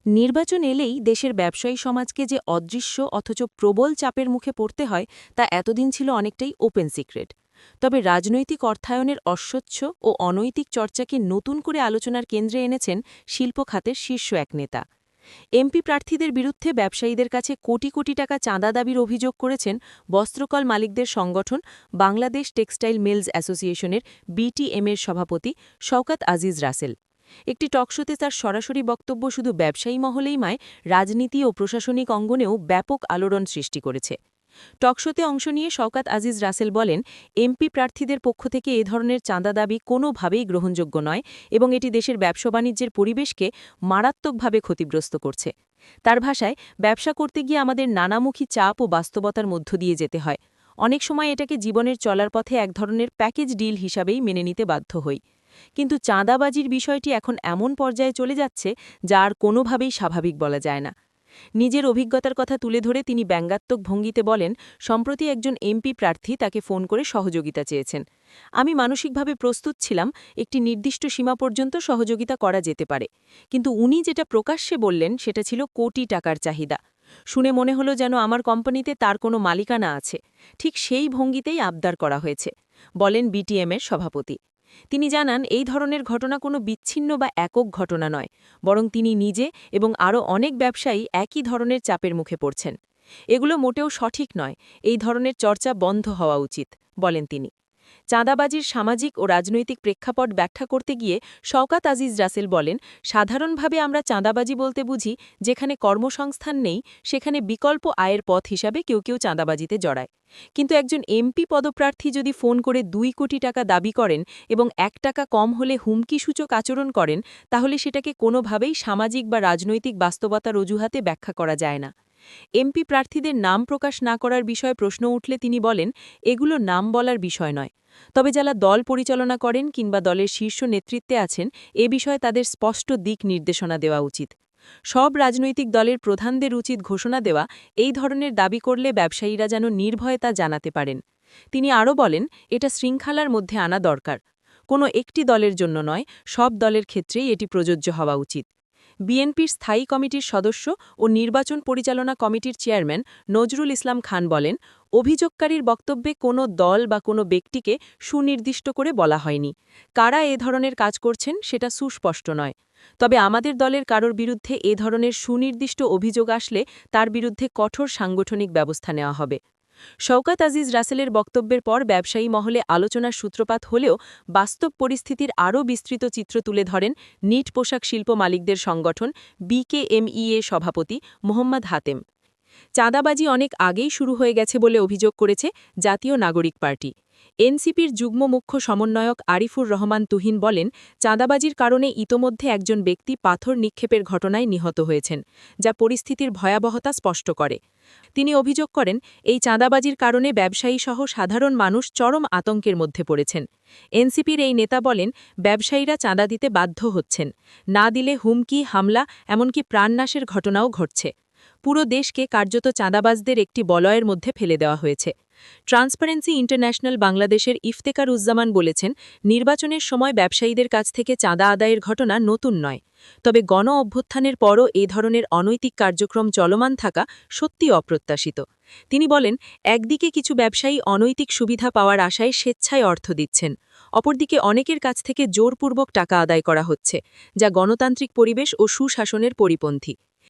নির্বাচন এলেই দেশের ব্যবসায়ী সমাজকে যে অদৃশ্য অথচ প্রবল চাপের মুখে পড়তে হয় তা এতদিন ছিল অনেকটাই ওপেন সিক্রেট। তবে রাজনৈতিক অর্থায়নের অস্বচ্ছ ও অনৈতিক চর্চাকে নতুন করে আলোচনার কেন্দ্রে এনেছেন শিল্প খাতের শীর্ষ এক নেতা। এমপি প্রার্থীদের বিরুদ্ধে ব্যবসায়ীদের কাছে কোটি কোটি টাকা চাঁদা দাবির অভিযোগ করেছেন বস্ত্রকল মালিকদের সংগঠন বাংলাদেশ টেক্সটাইল মিলস অ্যাসোসিয়েশনের বিটিএমের সভাপতি শওকত আজিজ রাসেল। একটি টকশোতে তার সরাসরি বক্তব্য শুধু ব্যবসায়ী মহলেই নয়, রাজনীতি ও প্রশাসনিক অঙ্গনেও ব্যাপক আলোড়ন সৃষ্টি করেছে। টকশোতে অংশ নিয়ে শওকত আজিজ রাসেল বলেন, এমপি প্রার্থীদের পক্ষ থেকে এ ধরনের চাঁদা দাবি কোনোভাবেই গ্রহণযোগ্য নয় এবং এটি দেশের ব্যবসা বাণিজ্যের পরিবেশকে মারাত্মকভাবে ক্ষতিগ্রস্ত করছে। তার ভাষায়, ব্যবসা করতে গিয়ে আমাদের নানামুখী চাপ ও বাস্তবতার মধ্য দিয়ে যেতে হয়। অনেক সময় এটাকে জীবনের চলার পথে এক ধরনের প্যাকেজ ডিল হিসাবেই মেনে নিতে বাধ্য হই। কিন্তু চাঁদাবাজির বিষয়টি এখন এমন পর্যায়ে চলে যাচ্ছে যা আর কোনোভাবেই স্বাভাবিক বলা যায় না। নিজের অভিজ্ঞতার কথা তুলে ধরে তিনি ব্যঙ্গাত্মক ভঙ্গিতে বলেন, সম্প্রতি একজন এমপি প্রার্থী তাকে ফোন করে সহযোগিতা চেয়েছেন। আমি মানসিকভাবে প্রস্তুত ছিলাম, একটি নির্দিষ্ট সীমা পর্যন্ত সহযোগিতা করা যেতে পারে, কিন্তু উনি যেটা প্রকাশ্যে বললেন সেটা ছিল কোটি টাকার চাহিদা। শুনে মনে হলো যেন আমার কোম্পানিতে তার কোনো মালিকানা আছে। ঠিক সেই ভঙ্গিতেই আবদার করা হয়েছে, বলেন বিটিএমের সভাপতি। তিনি জানান, এই ধরনের ঘটনা কোনো বিচ্ছিন্ন বা একক ঘটনা নয়, বরং তিনি নিজে এবং আরও অনেক ব্যবসায়ী একই ধরনের চাপের মুখে পড়ছেন। এগুলো মোটেও সঠিক নয়, এই ধরনের চর্চা বন্ধ হওয়া উচিত, বলেন তিনি। চাঁদাবাজির সামাজিক ও রাজনৈতিক প্রেক্ষাপট ব্যাখ্যা করতে গিয়ে শওকত আজিজ রাসেল বলেন, সাধারণভাবে আমরা চাঁদাবাজি বলতে বুঝি যেখানে কর্মসংস্থান নেই, সেখানে বিকল্প আয়ের পথ হিসাবে কেউ কেউ চাঁদাবাজিতে জড়ায়। কিন্তু একজন এমপি পদপ্রার্থী যদি ফোন করে ২ কোটি টাকা দাবি করেন এবং ১ টাকা কম হলে হুমকিসূচক আচরণ করেন, তাহলে সেটাকে কোনোভাবেই সামাজিক বা রাজনৈতিক বাস্তবতার অজুহাতে ব্যাখ্যা করা যায় না। এমপি প্রার্থীদের নাম প্রকাশ না করার বিষয়ে প্রশ্ন উঠলে তিনি বলেন, এগুলো নাম বলার বিষয় নয়। তবে যারা দল পরিচালনা করেন কিংবা দলের শীর্ষ নেতৃত্বে আছেন, এ বিষয়ে তাদের স্পষ্ট দিক নির্দেশনা দেওয়া উচিত। সব রাজনৈতিক দলের প্রধানদের উচিত ঘোষণা দেওয়া, এই ধরনের দাবি করলে ব্যবসায়ীরা যেন নির্ভয়ে তা জানাতে পারেন। তিনি আরও বলেন, এটা শৃঙ্খলার মধ্যে আনা দরকার। কোনো একটি দলের জন্য নয়, সব দলের ক্ষেত্রেই এটি প্রযোজ্য হওয়া উচিত। বিএনপির স্থায়ী কমিটির সদস্য ও নির্বাচন পরিচালনা কমিটির চেয়ারম্যান নজরুল ইসলাম খান বলেন, অভিযোগকারীর বক্তব্যে কোনো দল বা কোনো ব্যক্তিকে সুনির্দিষ্ট করে বলা হয়নি। কারা এ ধরনের কাজ করছেন সেটা সুস্পষ্ট নয়। তবে আমাদের দলের কারোর বিরুদ্ধে এ ধরনের সুনির্দিষ্ট অভিযোগ আসলে তার বিরুদ্ধে কঠোর সাংগঠনিক ব্যবস্থা নেওয়া হবে। শওকত আজিজ রাসেলের বক্তব্যের পর ব্যবসায়ী মহলে আলোচনার সূত্রপাত হলেও বাস্তব পরিস্থিতির আরও বিস্তৃত চিত্র তুলে ধরেন নিট পোশাক শিল্প মালিকদের সংগঠন বিকেএমইএ সভাপতি মোহাম্মদ হাতেম। চাঁদাবাজি অনেক আগেই শুরু হয়ে গেছে বলে অভিযোগ করেছে জাতীয় নাগরিক পার্টি। এনসিপির যুগ্ম মুখ্য সমন্বয়ক আরিফুর রহমান তুহিন বলেন, চাঁদাবাজির কারণে ইতোমধ্যে একজন ব্যক্তি পাথর নিক্ষেপের ঘটনায় নিহত হয়েছেন, যা পরিস্থিতির ভয়াবহতা স্পষ্ট করে। তিনি অভিযোগ করেন, এই চাঁদাবাজির কারণে ব্যবসায়ীসহ সাধারণ মানুষ চরম আতঙ্কের মধ্যে পড়েছেন। এনসিপির এই নেতা বলেন, ব্যবসায়ীরা চাঁদা দিতে বাধ্য হচ্ছেন, না দিলে হুমকি, হামলা, এমনকি প্রাণনাশের ঘটনাও ঘটছে। পুরো দেশকে কার্যত চাঁদাবাজদের একটি বলয়ের মধ্যে ফেলে দেওয়া হয়েছে। ট্রান্সপারেন্সি ইন্টারন্যাশনাল বাংলাদেশের ইফতেকার উজ্জামান বলেছেন, নির্বাচনের সময় ব্যবসায়ীদের কাছ থেকে চাঁদা আদায়ের ঘটনা নতুন নয়। তবে গণ অভ্যুত্থানের পরও এ ধরনের অনৈতিক কার্যক্রম চলমান থাকা সত্যি অপ্রত্যাশিত। তিনি বলেন, একদিকে কিছু ব্যবসায়ী অনৈতিক সুবিধা পাওয়ার আশায় স্বেচ্ছায় অর্থ দিচ্ছেন, অপরদিকে অনেকের কাছ থেকে জোরপূর্বক টাকা আদায় করা হচ্ছে, যা গণতান্ত্রিক পরিবেশ ও সুশাসনের পরিপন্থী।